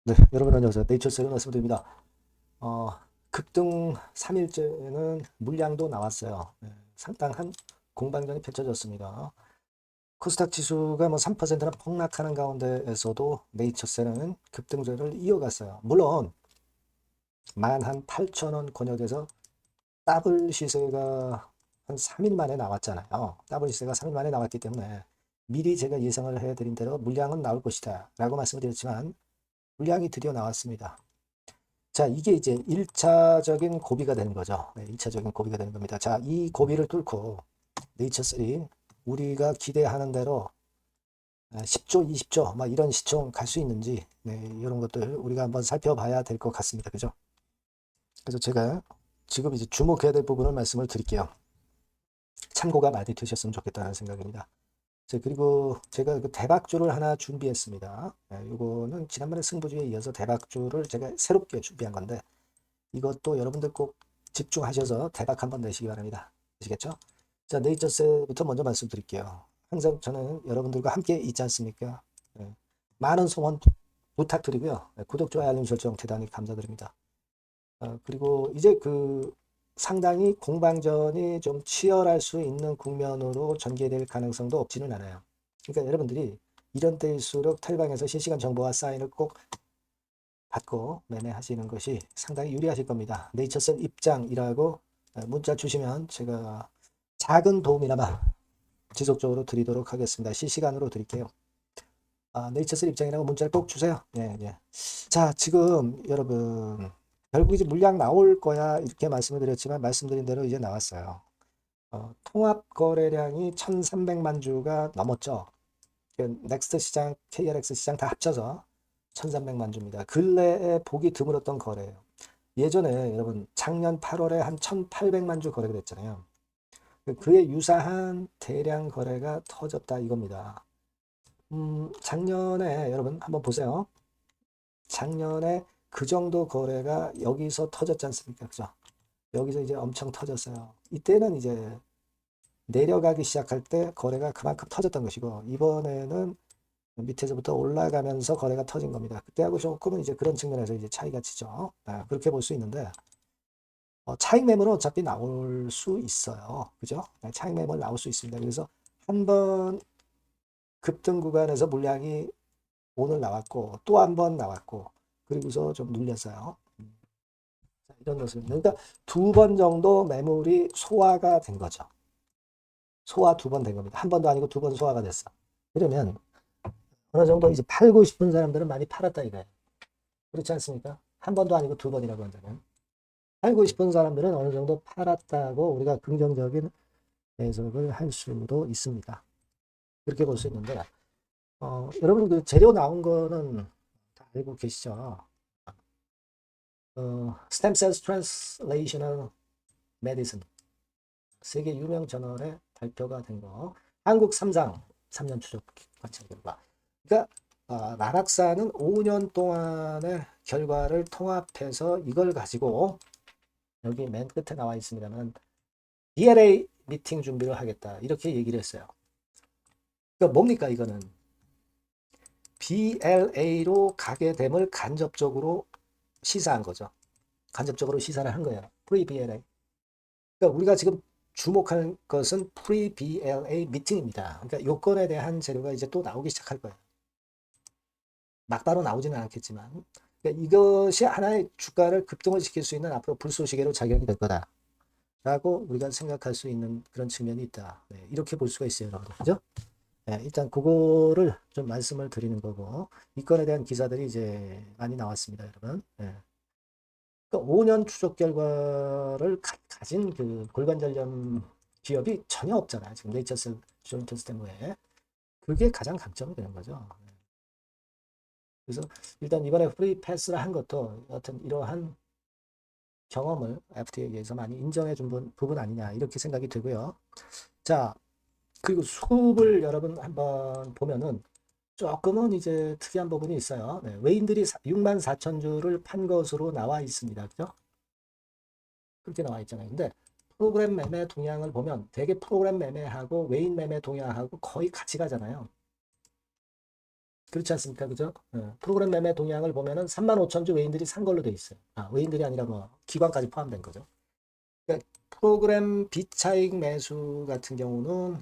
네, 여러분 안녕하세요. 네이처셀의 말씀드립니다. 어, 급등 3일째는 물량도 나왔어요. 네, 상당한 공방전이 펼쳐졌습니다. 코스닥 지수가 뭐 3%나 폭락하는 가운데에서도 네이처셀은 급등세를 이어갔어요. 물론 만 한 8,000원 권역에서 더블 시세가 한 3일 만에 나왔잖아요. 더블 시세가 3일 만에 나왔기 때문에 미리 제가 예상을 해드린 대로 물량은 나올 것이다 라고 말씀을 드렸지만 물량이 드디어 나왔습니다. 자, 이게 이제 1차적인 고비가 되는 거죠. 네, 1차적인 고비가 되는 겁니다. 자, 이 고비를 뚫고 네이처3 우리가 기대하는 대로 10조, 20조 막 이런 시총 갈 수 있는지 네, 이런 것들 우리가 한번 살펴봐야 될 것 같습니다. 그죠? 그래서 제가 지금 이제 주목해야 될 부분을 말씀을 드릴게요. 참고가 많이 되셨으면 좋겠다는 생각입니다. 자, 그리고 제가 그 대박주를 하나 준비했습니다. 네, 이거는 지난번에 승부주에 이어서 대박주를 제가 새롭게 준비한 건데 이것도 여러분들 꼭 집중하셔서 대박 한번 내시기 바랍니다. 아시겠죠? 자, 네이처스부터 먼저 말씀드릴게요. 항상 저는 여러분들과 함께 있지 않습니까? 네. 많은 소원 부탁드리고요. 네, 구독, 좋아요, 알림 설정 대단히 감사드립니다. 그리고 이제 그 상당히 공방전이 좀 치열할 수 있는 국면으로 전개될 가능성도 없지는 않아요. 그러니까 여러분들이 이런 때일수록 텔방에서 실시간 정보와 사인을 꼭 받고 매매하시는 것이 상당히 유리하실 겁니다. 네이처셀 입장이라고 문자 주시면 제가 작은 도움이나마 지속적으로 드리도록 하겠습니다. 실시간으로 드릴게요. 네이처셀 입장이라고 문자를 꼭 주세요. 예, 예. 자, 지금 여러분 결국 이제 물량 나올 거야 이렇게 말씀을 드렸지만 말씀드린 대로 이제 나왔어요. 통합 거래량이 1,300만 주가 넘었죠. 넥스트 시장, KRX 시장 다 합쳐서 1,300만 주입니다. 근래에 보기 드물었던 거래예요. 예전에 여러분 작년 8월에 한 1,800만 주 거래가 됐잖아요. 그에 유사한 대량 거래가 터졌다 이겁니다. 작년에 여러분 한번 보세요. 작년에 그 정도 거래가 여기서 터졌지 않습니까? 그죠? 여기서 이제 엄청 터졌어요. 이때는 이제 내려가기 시작할 때 거래가 그만큼 터졌던 것이고 이번에는 밑에서부터 올라가면서 거래가 터진 겁니다. 그때하고 조금은 이제 그런 측면에서 이제 차이가 치죠. 그렇게 볼 수 있는데 차익 매물은 어차피 나올 수 있어요. 그죠? 차익 매물 나올 수 있습니다. 그래서 한번 급등 구간에서 물량이 오늘 나왔고 또 한 번 나왔고 그리고서 좀 눌렸어요. 이런 모습. 그러니까 두 번 정도 매물이 소화가 된 거죠. 소화 두 번 된 겁니다. 한 번도 아니고 두 번 소화가 됐어. 그러면 어느 정도 이제 팔고 싶은 사람들은 많이 팔았다 이거예요. 그렇지 않습니까? 한 번도 아니고 두 번이라고 한다면. 팔고 싶은 사람들은 어느 정도 팔았다고 우리가 긍정적인 해석을 할 수도 있습니다. 그렇게 볼 수 있는데, 여러분 그 재료 나온 거는 다 알고 계시죠? Stem Cell Translational Medicine 세계 유명 저널에 발표가 된 거. 한국 삼상 3년 추적 관찰 결과. 그러니까 나락사는 5년 동안의 결과를 통합해서 이걸 가지고 여기 맨 끝에 나와 있습니다만 BLA 미팅 준비를 하겠다 이렇게 얘기를 했어요. 그러니까 뭡니까 이거는 BLA로 가게 됨을 간접적으로 시사한 거죠. 간접적으로 시사를 한 거예요. Pre-BLA. 그러니까 우리가 지금 주목하는 것은 Pre-BLA 미팅입니다. 그러니까 요건에 대한 재료가 이제 또 나오기 시작할 거예요. 막바로 나오지는 않겠지만 그러니까 이것이 하나의 주가를 급등을 시킬 수 있는 앞으로 불쏘시개로 작용이 될 거다. 라고 우리가 생각할 수 있는 그런 측면이 있다. 네, 이렇게 볼 수가 있어요, 여러분. 그죠? 네, 일단 그거를 좀 말씀을 드리는 거고 이 건에 대한 기사들이 이제 많이 나왔습니다, 여러분. 네. 그러니까 5년 추적 결과를 가진 그 골관절염 기업이 전혀 없잖아요. 지금 네이처스 조인트 스탠웨에 그게 가장 강점이 되는 거죠. 그래서 일단 이번에 프리 패스를 한 것도 여튼 이러한 경험을 FDA에서 많이 인정해 준 부분 아니냐 이렇게 생각이 들고요. 자, 그리고 수급을 여러분 한번 보면은 조금은 이제 특이한 부분이 있어요. 네, 외인들이 6만 4천 주를 판 것으로 나와 있습니다. 그죠? 그렇게 나와 있잖아요. 근데 프로그램 매매 동향을 보면 대개 프로그램 매매하고 외인 매매 동향하고 거의 같이 가잖아요. 그렇지 않습니까? 그죠? 프로그램 매매 동향을 보면은 35,000주 외인들이 산 걸로 돼 있어요. 외인들이 아니라 뭐 기관까지 포함된 거죠. 그러니까 프로그램 비차익 매수 같은 경우는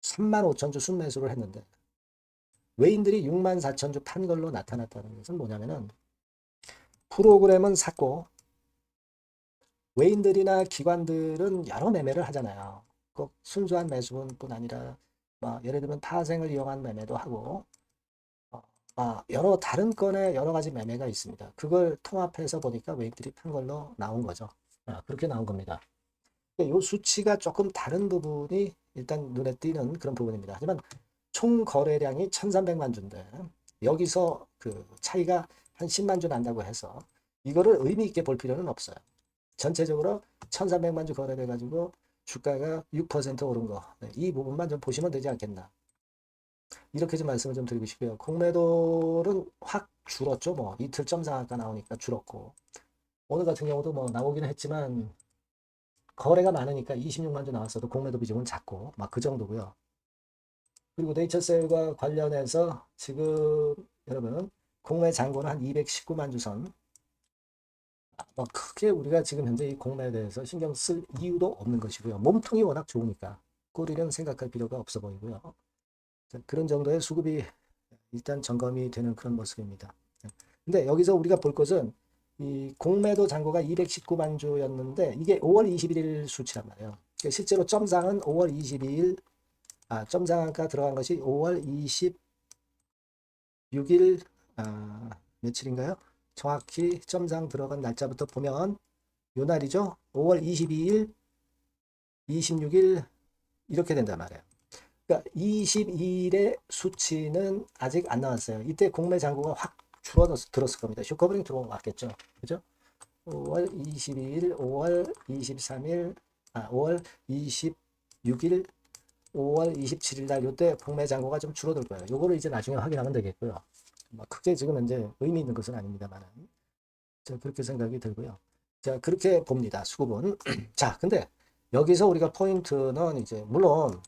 35,000주 순매수를 했는데 외인들이 64,000주 판 걸로 나타났다는 것은 뭐냐면은 프로그램은 샀고 외인들이나 기관들은 여러 매매를 하잖아요. 꼭 순수한 매수뿐 아니라 예를 들면 파생을 이용한 매매도 하고 여러 다른 건에 여러 가지 매매가 있습니다. 그걸 통합해서 보니까 외인들이 판 걸로 나온 거죠. 그렇게 나온 겁니다. 이 수치가 조금 다른 부분이 일단 눈에 띄는 그런 부분입니다. 하지만 총 거래량이 1,300만 주인데 여기서 그 차이가 한 10만 주 난다고 해서 이거를 의미 있게 볼 필요는 없어요. 전체적으로 1,300만 주 거래돼 가지고 주가가 6% 오른 거. 이 부분만 좀 보시면 되지 않겠나. 이렇게 좀 말씀을 좀 드리고 싶고요. 공매도는 확 줄었죠. 뭐 이틀 점상한가 나오니까 줄었고 오늘 같은 경우도 뭐 나오기는 했지만 거래가 많으니까 26만 주 나왔어도 공매도 비중은 작고 막 그 정도고요. 그리고 네이처셀과 관련해서 지금 여러분 공매 잔고는 한 219만 주 선. 크게 우리가 지금 현재 이 공매에 대해서 신경 쓸 이유도 없는 것이고요. 몸통이 워낙 좋으니까 꼬리는 생각할 필요가 없어 보이고요. 그런 정도의 수급이 일단 점검이 되는 그런 모습입니다. 근데 여기서 우리가 볼 것은 이 공매도 잔고가 219만 주였는데 이게 5월 21일 수치란 말이에요. 그러니까 실제로 점상은 5월 22일 점상가 들어간 것이 5월 26일 며칠인가요? 정확히 점상 들어간 날짜부터 보면 요 날이죠. 5월 22일, 26일 이렇게 된단 말이에요. 그러니까 22일의 수치는 아직 안 나왔어요. 이때 공매 잔고가 확 들었을 겁니다. 쇼커버링 들어온 거 같겠죠. 그죠? 5월 22일, 5월 23일, 5월 26일, 5월 27일 날 이때 공매 잔고가 좀 줄어들 거예요. 요거를 이제 나중에 확인하면 되겠고요. 크게 지금 현재 의미 있는 것은 아닙니다만 그렇게 생각이 들고요. 자, 그렇게 봅니다. 수급은. 자, 근데 여기서 우리가 포인트는 이제 물론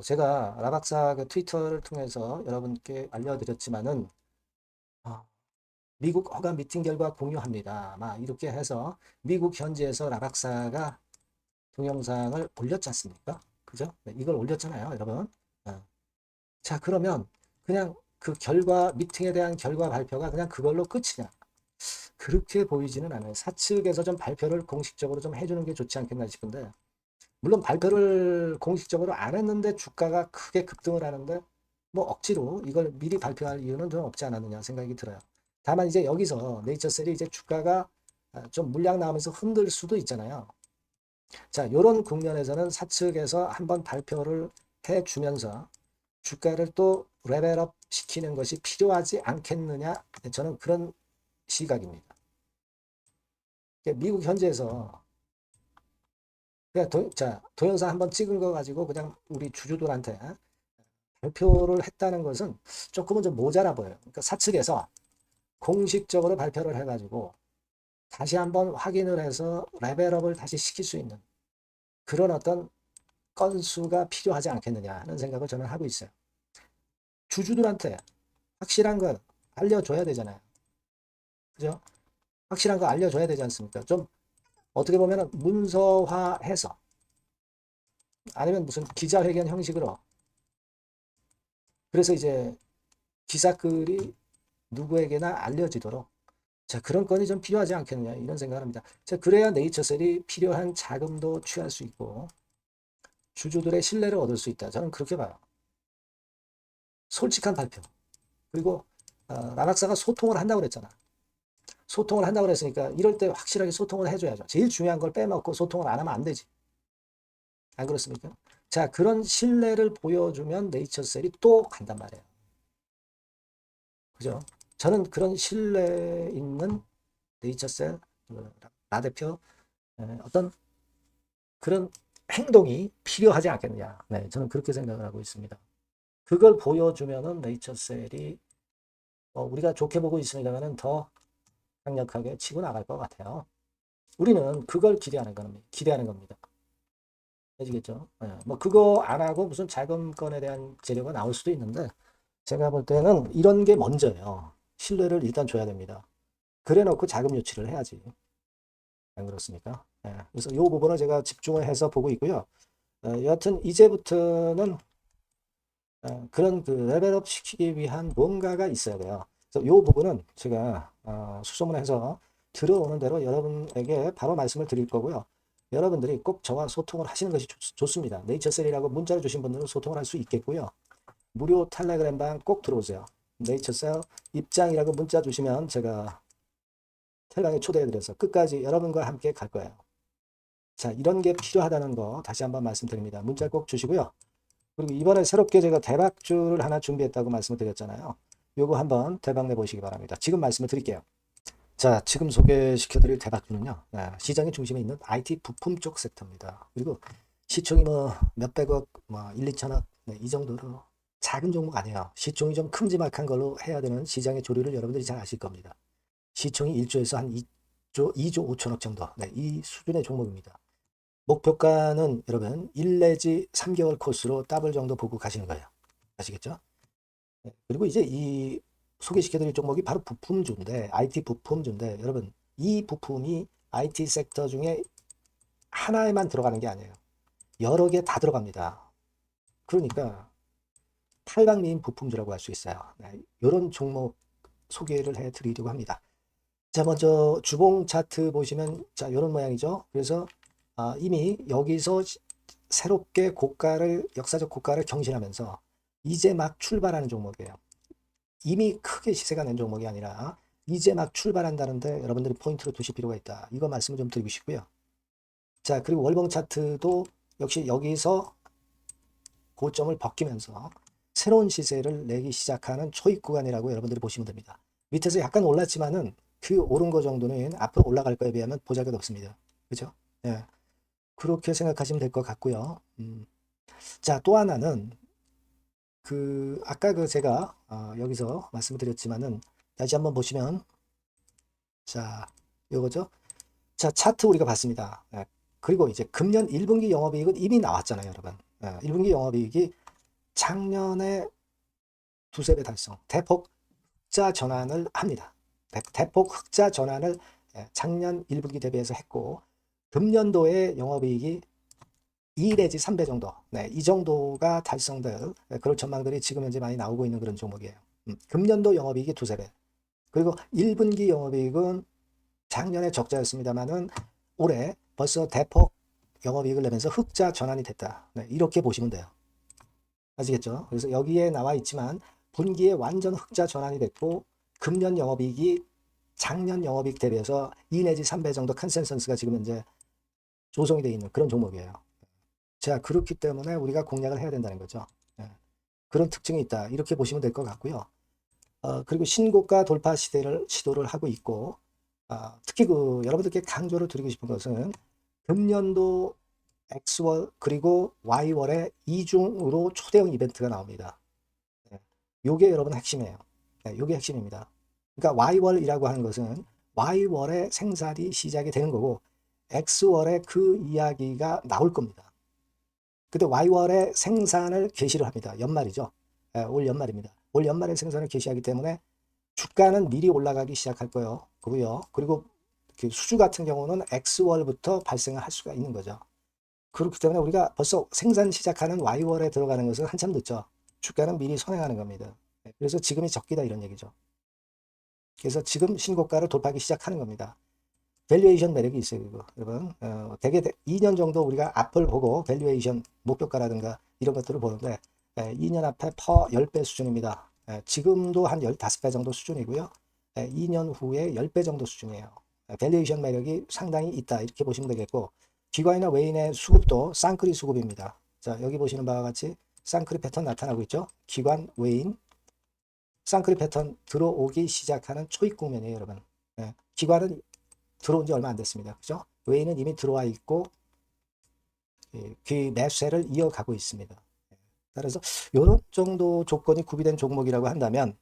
제가 라박사 그 트위터를 통해서 여러분께 알려드렸지만은 미국 허가 미팅 결과 공유합니다. 이렇게 해서 미국 현지에서 라박사가 동영상을 올렸지 않습니까? 그죠? 네, 이걸 올렸잖아요, 여러분. 자, 그러면 그냥 그 결과 미팅에 대한 결과 발표가 그냥 그걸로 끝이냐? 그렇게 보이지는 않아요. 사측에서 좀 발표를 공식적으로 좀 해주는 게 좋지 않겠나 싶은데 물론 발표를 공식적으로 안 했는데 주가가 크게 급등을 하는데 뭐 억지로 이걸 미리 발표할 이유는 좀 없지 않았느냐 생각이 들어요. 다만 이제 여기서 네이처셀이 이제 주가가 좀 물량 나오면서 흔들 수도 있잖아요. 자, 이런 국면에서는 사측에서 한번 발표를 해주면서 주가를 또 레벨업 시키는 것이 필요하지 않겠느냐 저는 그런 시각입니다. 미국 현지에서 그냥 동영상 한번 찍은 거 가지고 그냥 우리 주주들한테 발표를 했다는 것은 조금은 좀 모자라 보여요. 그러니까 사측에서 공식적으로 발표를 해가지고 다시 한번 확인을 해서 레벨업을 다시 시킬 수 있는 그런 어떤 건수가 필요하지 않겠느냐 하는 생각을 저는 하고 있어요. 주주들한테 확실한 걸 알려줘야 되잖아요. 그죠? 확실한 거 알려줘야 되지 않습니까? 좀 어떻게 보면 문서화해서 아니면 무슨 기자회견 형식으로 그래서 이제 기사글이 누구에게나 알려지도록 자, 그런 건이 좀 필요하지 않겠느냐 이런 생각을 합니다. 자, 그래야 네이처셀이 필요한 자금도 취할 수 있고 주주들의 신뢰를 얻을 수 있다. 저는 그렇게 봐요. 솔직한 발표. 그리고 라박사가 소통을 한다고 그랬잖아. 소통을 한다고 그랬으니까 이럴 때 확실하게 소통을 해줘야죠. 제일 중요한 걸 빼먹고 소통을 안 하면 안 되지. 안 그렇습니까? 자, 그런 신뢰를 보여주면 네이처셀이 또 간단 말이에요. 그죠? 저는 그런 신뢰 있는 네이처셀 나 대표 어떤 그런 행동이 필요하지 않겠느냐. 네, 저는 그렇게 생각을 하고 있습니다. 그걸 보여주면은 네이처셀이 우리가 좋게 보고 있으니까는 더 강력하게 치고 나갈 것 같아요. 우리는 그걸 기대하는 겁니다. 아시겠죠? 네, 뭐 그거 안 하고 무슨 자금권에 대한 재료가 나올 수도 있는데 제가 볼 때는 이런 게 먼저예요. 신뢰를 일단 줘야 됩니다. 그래 놓고 자금 유치를 해야지. 안 그렇습니까? 예, 그래서 이 부분을 제가 집중을 해서 보고 있고요. 여하튼 이제부터는 그런 그 레벨업 시키기 위한 뭔가가 있어야 돼요. 그래서 이 부분은 제가 수소문해서 들어오는 대로 여러분에게 바로 말씀을 드릴 거고요. 여러분들이 꼭 저와 소통을 하시는 것이 좋습니다. 네이처셀이라고 문자를 주신 분들은 소통을 할 수 있겠고요. 무료 텔레그램방 꼭 들어오세요. 네이처셀 입장이라고 문자 주시면 제가 텔레그램에 초대해드려서 끝까지 여러분과 함께 갈 거예요. 자, 이런 게 필요하다는 거 다시 한번 말씀드립니다. 문자 꼭 주시고요. 그리고 이번에 새롭게 제가 대박주를 하나 준비했다고 말씀을 드렸잖아요. 요거 한번 대박 내보시기 바랍니다. 지금 말씀을 드릴게요. 자, 지금 소개시켜드릴 대박주는요. 시장의 중심에 있는 IT 부품 쪽 섹터입니다. 그리고 시총이 뭐 몇백억, 뭐 1, 2천억 이 정도로 작은 종목 아니에요. 시총이 좀 큼지막한 걸로 해야 되는 시장의 조류를 여러분들이 잘 아실 겁니다. 시총이 1조에서 한 2조, 2조 5천억 정도. 이 수준의 종목입니다. 목표가는 여러분 1 내지 3개월 코스로 더블 정도 보고 가시는 거예요. 아시겠죠? 그리고 이제 이 소개시켜드릴 종목이 바로 부품주인데 IT 부품주인데 여러분 이 부품이 IT 섹터 중에 하나에만 들어가는 게 아니에요. 여러 개 다 들어갑니다. 그러니까 탈방미인 부품주라고 할 수 있어요. 이런 종목 소개를 해드리려고 합니다. 자, 먼저 주봉 차트 보시면 자 이런 모양이죠. 그래서 이미 여기서 새롭게 역사적 고가를 경신하면서 이제 막 출발하는 종목이에요. 이미 크게 시세가 낸 종목이 아니라 이제 막 출발한다는데 여러분들이 포인트로 두실 필요가 있다. 이거 말씀을 좀 드리고 싶고요. 자, 그리고 월봉 차트도 역시 여기서 고점을 벗기면서 새로운 시세를 내기 시작하는 초입 구간이라고 여러분들이 보시면 됩니다. 밑에서 약간 올랐지만은 그 오른 거 정도는 앞으로 올라갈 거에 비하면 보잘것 없습니다. 그죠? 예. 그렇게 생각하시면 될 것 같고요. 자, 또 하나는 아까 제가 여기서 말씀을 드렸지만은 다시 한번 보시면 자, 요거죠. 자, 차트 우리가 봤습니다. 그리고 이제 금년 1분기 영업이익은 이미 나왔잖아요, 여러분. 1분기 영업이익이 작년에 두세 배 달성, 대폭 흑자 전환을 합니다. 대폭 흑자 전환을 작년 1분기 대비해서 했고 금년도의 영업이익이 2 내지 3배 정도, 이 정도가 달성될 그런 전망들이 지금 현재 많이 나오고 있는 그런 종목이에요. 금년도 영업이익이 두세 배. 그리고 1분기 영업이익은 작년에 적자였습니다만은 올해 벌써 대폭 영업이익을 내면서 흑자 전환이 됐다. 이렇게 보시면 돼요. 아시겠죠? 그래서 여기에 나와 있지만 분기에 완전 흑자 전환이 됐고 금년 영업이익이 작년 영업이익 대비해서 2 내지 3배 정도 컨센서스가 지금 현재 조성이 되어 있는 그런 종목이에요. 자, 그렇기 때문에 우리가 공략을 해야 된다는 거죠. 그런 특징이 있다. 이렇게 보시면 될 것 같고요. 그리고 신고가 돌파 시도를 하고 있고, 특히 여러분들께 강조를 드리고 싶은 것은 금년도 X월 그리고 Y월에 이중으로 초대형 이벤트가 나옵니다. 요게 여러분 핵심이에요. 요게 핵심입니다. 그러니까 Y월이라고 하는 것은 Y월에 생산이 시작이 되는 거고 X월에 그 이야기가 나올 겁니다. 근데 Y월에 생산을 개시를 합니다. 연말이죠. 올 연말입니다. 올 연말에 생산을 개시하기 때문에 주가는 미리 올라가기 시작할 거고요. 그리고 그 수주 같은 경우는 X월부터 발생을 할 수가 있는 거죠. 그렇기 때문에 우리가 벌써 생산 시작하는 Y월에 들어가는 것은 한참 늦죠. 주가는 미리 선행하는 겁니다. 그래서 지금이 적기다 이런 얘기죠. 그래서 지금 신고가를 돌파하기 시작하는 겁니다. 밸류에이션 매력이 있어요, 그거. 여러분. 대개 2년 정도 우리가 앞을 보고 밸류에이션 목표가라든가 이런 것들을 보는데 2년 앞에 퍼 10배 수준입니다. 지금도 한 15배 정도 수준이고요. 2년 후에 10배 정도 수준이에요. 밸류에이션 매력이 상당히 있다. 이렇게 보시면 되겠고 기관이나 외인의 수급도 쌍끌이 수급입니다. 자, 여기 보시는 바와 같이 쌍끌이 패턴 나타나고 있죠. 기관, 외인, 쌍끌이 패턴 들어오기 시작하는 초입 국면이에요, 여러분. 기관은 들어온 지 얼마 안 됐습니다. 그죠? 외인은 이미 들어와 있고 그 매수세를 이어가고 있습니다. 따라서 이런 정도 조건이 구비된 종목이라고 한다면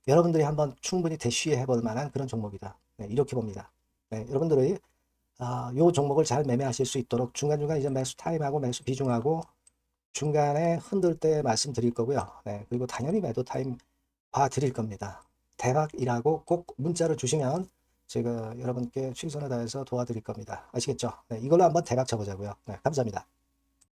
여러분들이 한번 충분히 대쉬해 볼 만한 그런 종목이다. 이렇게 봅니다. 여러분들이 이 종목을 잘 매매하실 수 있도록 중간중간 이제 매수 타임하고 매수 비중하고 중간에 흔들 때 말씀드릴 거고요. 네, 그리고 당연히 매도 타임 봐 드릴 겁니다. 대박이라고 꼭 문자를 주시면 제가 여러분께 최선을 다해서 도와드릴 겁니다. 아시겠죠? 네, 이걸로 한번 대박 쳐보자고요. 네, 감사합니다.